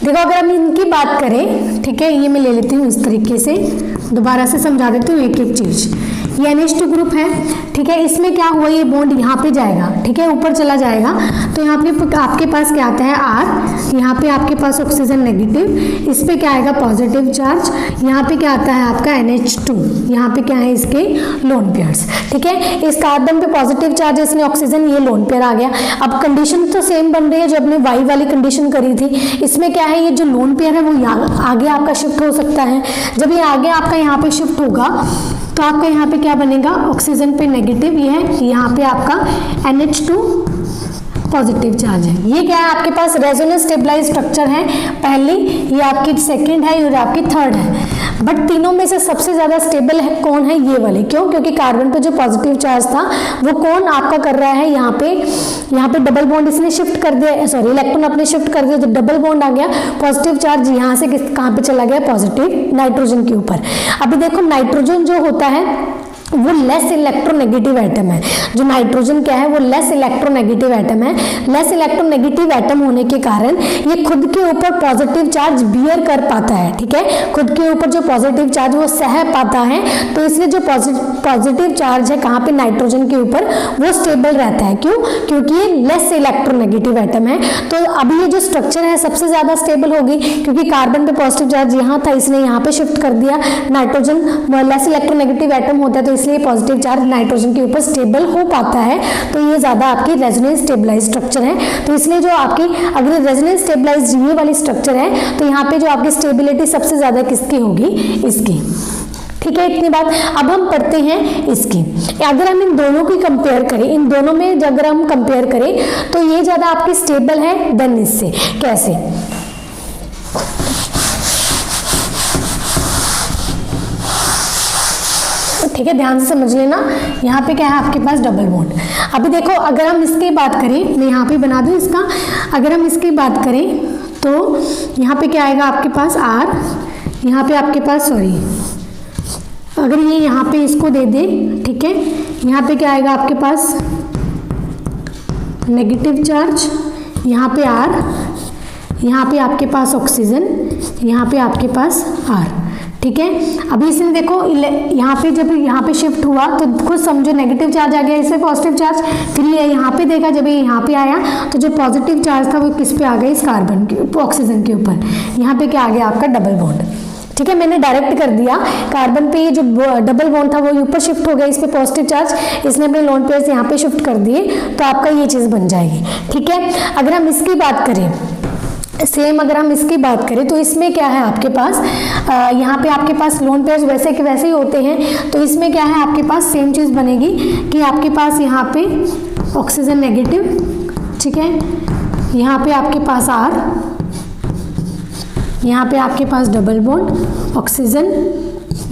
देखो अगर हम इनकी बात करें, ठीक है, ये मैं ले लेती हूँ इस तरीके से, दोबारा से समझा देती हूँ एक एक चीज। ये NH2 ग्रुप है। ठीक है, इसमें क्या हुआ, ये बॉन्ड यहाँ पे जाएगा। ठीक है, ऊपर चला जाएगा तो यहाँ पे आपके पास क्या आता है R, यहाँ पे आपके पास ऑक्सीजन नेगेटिव, इस पे क्या आएगा पॉजिटिव चार्ज, यहाँ पे क्या आता है आपका NH2, यहाँ पे क्या है इसके लोन पेयर्स। ठीक है, इस कार्बन पे पॉजिटिव चार्ज, इसने ऑक्सीजन, ये लोन पेयर आ गया। अब कंडीशन तो सेम बन रही है जो अपने वाई वाली कंडीशन करी थी। इसमें क्या है, ये जो लोन पेयर है वो आगे आपका शिफ्ट हो सकता है। जब ये आगे आपका यहाँ पे शिफ्ट होगा तो आपका यहाँ पे क्या बनेगा, ऑक्सीजन पे नेगेटिव, ये है, यहाँ पे आपका NH2 पॉजिटिव चार्ज है। ये क्या है आपके पास, रेजोनेंस स्टेबलाइज स्ट्रक्चर है। पहली, ये आपकी सेकंड है और आपकी थर्ड है। बट तीनों में से सबसे ज्यादा स्टेबल है कौन है, ये वाले। क्यों? क्योंकि कार्बन पे जो पॉजिटिव चार्ज था वो कौन आपका कर रहा है, यहाँ पे डबल बॉन्ड इसने शिफ्ट कर दिया, सॉरी इलेक्ट्रॉन अपने शिफ्ट कर दिया तो डबल बॉन्ड आ गया, पॉजिटिव चार्ज यहाँ से कहाँ पे चला गया, पॉजिटिव नाइट्रोजन के ऊपर। अभी देखो नाइट्रोजन जो होता है वो लेस इलेक्ट्रोनेगेटिव एटम है। जो नाइट्रोजन क्या है, वो लेस इलेक्ट्रोनेगेटिव एटम है। लेस इलेक्ट्रोनेगेटिव एटम होने के कारण ये खुद के ऊपर पॉजिटिव चार्ज बियर कर पाता है। ठीक है, खुद के ऊपर जो पॉजिटिव चार्ज वो सह पाता है, तो इसलिए जो पॉजिटिव चार्ज है कहाँ पे, नाइट्रोजन के ऊपर, वो स्टेबल रहता है। क्यों? क्योंकि ये लेस इलेक्ट्रोनेगेटिव एटम है। तो अभी ये जो स्ट्रक्चर है सबसे ज्यादा स्टेबल होगी, क्योंकि कार्बन पे पॉजिटिव चार्ज यहाँ था, इसने यहाँ पे शिफ्ट कर दिया। नाइट्रोजन लेस इलेक्ट्रोनेगेटिव एटम होता है तो इसलिए पॉजिटिव चार्ज नाइट्रोजन के ऊपर स्टेबल हो पाता है। तो ये ज्यादा आपकी रेजोनेंस स्टेबलाइज स्ट्रक्चर है। तो इसलिए जो आपकी अगर रेजोनेंस स्टेबलाइज ये वाली स्ट्रक्चर है तो यहाँ पे जो आपकी स्टेबिलिटी सबसे ज्यादा किसकी होगी, इसकी। ठीक है, इतनी बात। अब हम पढ़ते हैं इसकी। अगर हम इन दोनों की कंपेयर करें, इन दोनों में अगर हम कंपेयर करें तो ये ज्यादा आपकी स्टेबल है देन इससे। कैसे? ठीक है, ध्यान से समझ लेना। यहाँ पे क्या है आपके पास डबल बॉन्ड। अभी देखो अगर हम इसकी बात करें, मैं यहाँ पे बना दूँ इसका, अगर हम इसकी बात करें तो यहाँ पे क्या आएगा आपके पास R, यहाँ पे आपके पास सॉरी अगर ये यहाँ पे इसको दे दे, ठीक है, यहाँ पे क्या आएगा आपके पास नेगेटिव चार्ज, यहाँ पे R, यहाँ पे आपके पास ऑक्सीजन, यहाँ पे आपके पास R। ठीक है, अभी इसने देखो यहाँ पे जब यहाँ पे शिफ्ट हुआ तो खुद समझो नेगेटिव चार्ज आ गया, इससे पॉजिटिव चार्ज, फिर ये यहाँ पे देखा जब ये यहाँ पे आया तो जो पॉजिटिव चार्ज था वो किस पे आ गया, इस कार्बन के ऑक्सीजन के ऊपर। यहाँ पे क्या आ गया आपका डबल बॉन्ड। ठीक है, मैंने डायरेक्ट कर दिया, कार्बन पे ये जो डबल बॉन्ड था वो ऊपर शिफ्ट हो गया, इस पे पॉजिटिव चार्ज, इसने अपने लोन पेयर्स यहाँ पे शिफ्ट कर दिए, तो आपका ये चीज बन जाएगी। ठीक है, अगर हम इसकी बात करें, सेम अगर हम इसकी बात करें तो इसमें क्या है आपके पास, यहाँ पे आपके पास लोन पेयर्स वैसे के वैसे ही होते हैं, तो इसमें क्या है आपके पास सेम चीज़ बनेगी कि आपके पास यहाँ पे ऑक्सीजन नेगेटिव, ठीक है, यहाँ पे आपके पास R, यहाँ पे आपके पास डबल बॉन्ड ऑक्सीजन,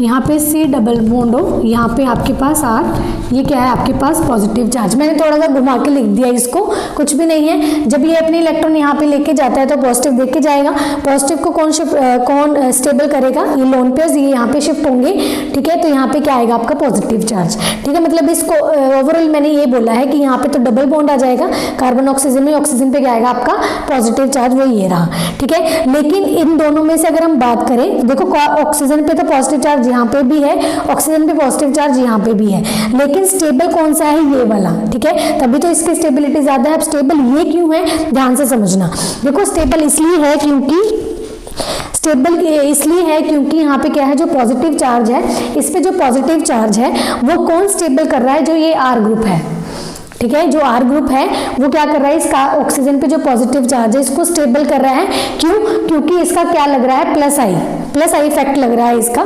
यहाँ पे C डबल बॉन्ड हो, यहाँ पे आपके पास R, ये क्या है आपके पास पॉजिटिव चार्ज। मैंने थोड़ा सा घुमा के लिख दिया इसको, कुछ भी नहीं है। जब ये अपने इलेक्ट्रॉन यहाँ पे लेके जाता है तो पॉजिटिव देख के जाएगा। पॉजिटिव को कौन स्टेबल करेगा, ये लोन पेयर्स, ये यहाँ पे शिफ्ट होंगे। ठीक है, तो यहाँ पे क्या आएगा आपका पॉजिटिव चार्ज। ठीक है, मतलब इसको ओवरऑल मैंने ये बोला है कि यहाँ पे तो डबल बॉन्ड आ जाएगा कार्बन ऑक्सीजन में, ऑक्सीजन पे क्या आएगा आपका पॉजिटिव चार्ज, वो ये रहा। ठीक है, लेकिन इन दोनों में से अगर हम बात करें, देखो ऑक्सीजन पे तो पॉजिटिव चार्ज यहाँ पे भी है, ऑक्सीजन पे पॉजिटिव चार्ज यहाँ पे भी है, लेकिन स्टेबल कौन सा है, ये वाला, ठीक है, तभी तो इसकी स्टेबिलिटी ज्यादा है। अब स्टेबल ये क्यों है, ध्यान से समझना। देखो स्टेबल इसलिए है क्योंकि यहाँ पे क्या है, जो पॉजिटिव चार्ज है, इस पे जो पॉजिटिव चार्ज है वो कौन स्टेबल कर रहा है, जो ये R ग्रुप है, ठीक है, जो R ग्रुप है वो क्या कर रहा है, इसका ऑक्सीजन पे जो पॉजिटिव चार्ज है इसको स्टेबल कर रहा है। क्यों, क्योंकि इसका क्या लग रहा है, प्लस आई इफेक्ट लग रहा है इसका,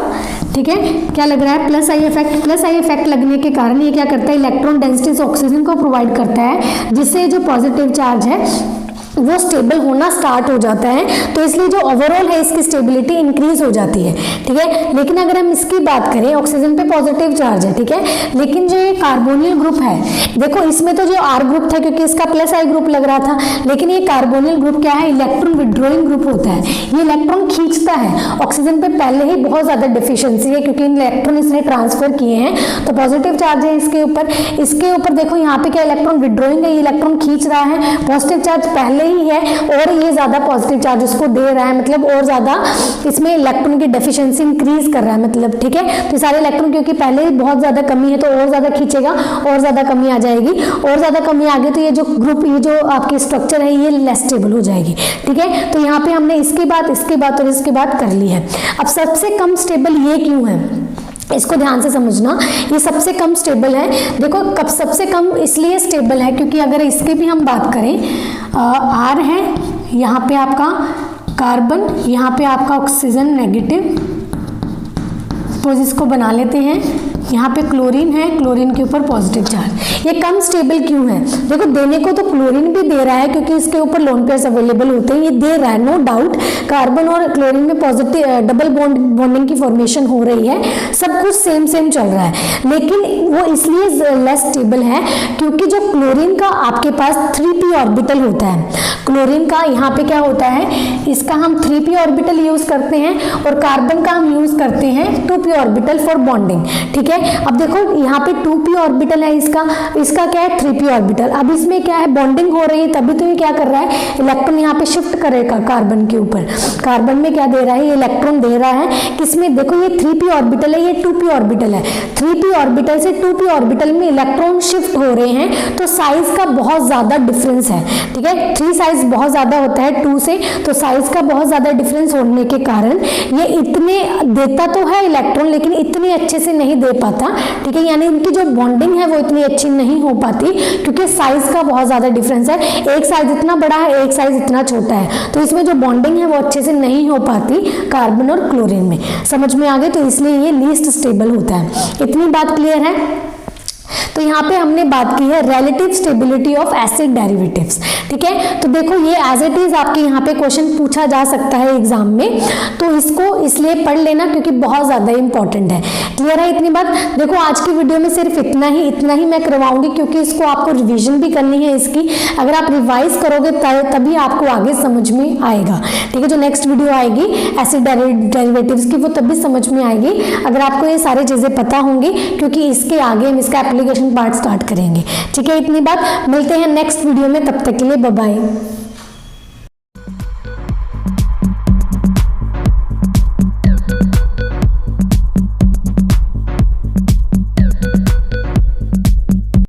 ठीक है, क्या लग रहा है, प्लस आई इफेक्ट लगने के कारण ये क्या करता है, इलेक्ट्रॉन डेंसिटी ऑक्सीजन को प्रोवाइड करता है, जिससे जो पॉजिटिव चार्ज है वो स्टेबल होना स्टार्ट हो जाता है, तो इसलिए जो ओवरऑल है इसकी स्टेबिलिटी इंक्रीज हो जाती है, ठीक है। लेकिन अगर हम इसकी बात करें, ऑक्सीजन पे पॉजिटिव चार्ज है, ठीक है, लेकिन जो ये कार्बोनिल ग्रुप है, देखो इसमें तो जो R ग्रुप था क्योंकि इसका प्लस आई ग्रुप लग रहा था, लेकिन ये कार्बोनिल ग्रुप क्या है, इलेक्ट्रॉन विड्रॉइंग ग्रुप होता है, ये इलेक्ट्रॉन खींचता है। ऑक्सीजन पे पहले ही बहुत ज्यादा डिफिशियंसी है क्योंकि इलेक्ट्रॉन इसने ट्रांसफर किए हैं, तो पॉजिटिव चार्ज है इसके ऊपर देखो यहाँ पे क्या इलेक्ट्रॉन विड्रॉइंग है, ये इलेक्ट्रॉन खींच रहा है, पॉजिटिव चार्ज पहले ही है और ये ज्यादा पॉजिटिव चार्ज उसको दे रहा है, मतलब और ज्यादा इसमें इलेक्ट्रॉन की डेफिशिएंसी इंक्रीज कर रहा है, मतलब, ठीक है। तो सारे इलेक्ट्रॉन क्योंकि पहले ही बहुत ज्यादा कमी है तो और ज्यादा खींचेगा, और ज्यादा कमी आ जाएगी, और ज्यादा कमी आ गई तो ये जो ग्रुप, ये जो आपकी स्ट्रक्चर है ये लेस स्टेबल हो जाएगी, ठीक है। तो यहाँ पे हमने इसके बाद और इसके बाद कर ली है। अब सबसे कम स्टेबल ये क्यों है, इसको ध्यान से समझना, ये सबसे कम स्टेबल है। देखो कब सबसे कम इसलिए स्टेबल है क्योंकि अगर इसकी भी हम बात करें, R है, यहाँ पे आपका कार्बन, यहाँ पे आपका ऑक्सीजन नेगेटिव, सपोज इसको बना लेते हैं, यहाँ पे क्लोरीन है, क्लोरीन के ऊपर पॉजिटिव चार्ज। ये कम स्टेबल क्यों है, देखो देने को तो क्लोरीन भी दे रहा है क्योंकि इसके ऊपर लोन पेयर्स अवेलेबल होते हैं, ये दे रहा है, नो डाउट, कार्बन और क्लोरीन में पॉजिटिव डबल बॉन्डिंग की फॉर्मेशन हो रही है, सब कुछ सेम चल रहा है, लेकिन वो इसलिए लेस स्टेबल है क्योंकि जो क्लोरीन का आपके पास 3p ऑर्बिटल होता है, क्लोरीन का यहाँ पे क्या होता है, इसका हम 3p ऑर्बिटल यूज करते हैं और कार्बन का हम यूज करते हैं 2p ऑर्बिटल फॉर बॉन्डिंग, ठीक है। अब देखो यहाँ पे 2p ऑर्बिटल है, इसका क्या है 3p ऑर्बिटल। अब इसमें क्या है, बॉन्डिंग हो रही है, तभी तो ये क्या कर रहा है, इलेक्ट्रॉन यहाँ पे शिफ्ट करेगा कार्बन के ऊपर। कार्बन में क्या दे रहा है, ये इलेक्ट्रॉन दे रहा है किसमें, देखो ये 3p ऑर्बिटल है, ये 2p ऑर्बिटल है, 3p ऑर्बिटल से 2p ऑर्बिटल में इलेक्ट्रॉन शिफ्ट हो रहे हैं, तो साइज का बहुत ज्यादा डिफरेंस है, ठीक है। 3 साइज बहुत ज्यादा होता है 2 से, तो साइज का बहुत ज्यादा डिफरेंस होने के कारण ये इतने देता तो है इलेक्ट्रॉन, लेकिन इतने अच्छे से नहीं दे पाता, ठीक है, यानी इनकी जो बॉन्डिंग है वो इतनी अच्छी नहीं हो पाती क्योंकि साइज का बहुत ज्यादा डिफरेंस है, एक साइज इतना बड़ा है, एक साइज इतना छोटा है, तो इसमें जो बॉन्डिंग है वो अच्छे से नहीं हो पाती कार्बन और क्लोरीन में, समझ में आ गए, तो इसलिए ये लीस्ट स्टेबल होता है। इतनी बात क्लियर है। तो यहाँ पे हमने बात की है relative stability of acid derivatives, ठीक है। तो देखो ये एज इट इज आपके यहाँ पे क्वेश्चन पूछा जा सकता है एग्जाम में, तो इसको इसलिए पढ़ लेना क्योंकि बहुत ज्यादा इंपॉर्टेंट है। क्लियर है इतनी बात। देखो आज की वीडियो में सिर्फ इतना ही मैं करवाऊंगी क्योंकि इसको आपको रिविजन भी करनी है इसकी, अगर आप रिवाइज करोगे तभी आपको आगे समझ में आएगा, ठीक है। जो नेक्स्ट वीडियो आएगी एसिड डेरिवेटिव्स की वो तभी समझ में आएगी अगर आपको ये सारी चीजें पता होंगी, क्योंकि इसके आगे हम इसका एप्लीकेशन पार्ट स्टार्ट करेंगे, ठीक है। इतनी बात, मिलते हैं नेक्स्ट वीडियो में, तब तक के लिए बाय बाय।